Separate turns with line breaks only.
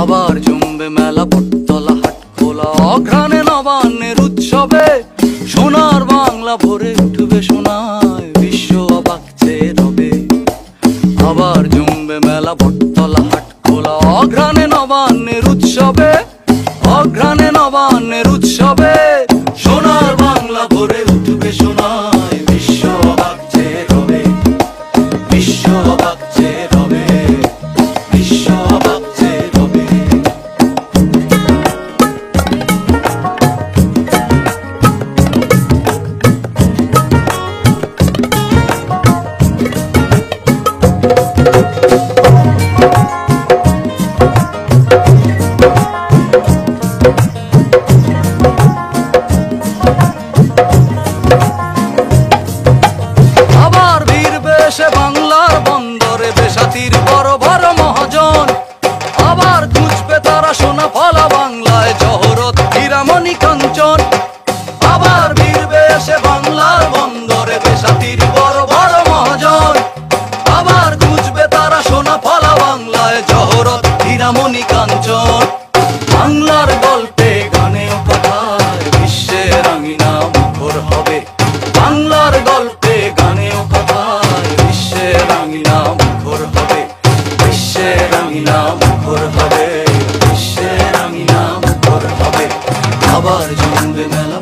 আবার জমবে মেলা বটতলা হাট খোলা অঘ্রাণে নবান্নের উৎসবে সোনার বাংলা ভরে উঠবে সোনায় বিশ্ব অবাক চেয়ে রবে। আবার জমবে মেলা বটতলা হাট খোলা অঘ্রাণে নবান্নের উৎসবে অঘ্রাণে নবান্নের উৎসবে সোনার বাংলা ভরে উঠবে সোনায় বিশ্ব অবাক চেয়ে রবে বিশ্ব অবাক চেয়ে রবে বিশ্ব অবাক চেয়ে রবে। আবার ভিড়বে সে বাংলার বন্দরে বেসাতির বড় বড় মহাজন। আবার খুঁজবে তারা সোনা ফলা বাংলায় জহরত হীরামণি কাঞ্চন। আবার ভিড়বে সে বাংলার বন্দরে বেসাতির বড় বড় মহাজন। আবার খুঁজবে তারা সোনা ফলা বাংলায় জহরত হীরামণি কাঞ্চন। বাংলার গল্পে গানে ও কথায় বিশ্বের আঙিনা মুখর হবে। বাংলার গল্পে গানে ও কথায় বিশ্বের আঙিনা মুখর হবে বিশ্বের আঙিনা মুখর হবে বিশ্বের আঙিনা মুখর হবে। আবার জমবে মেলা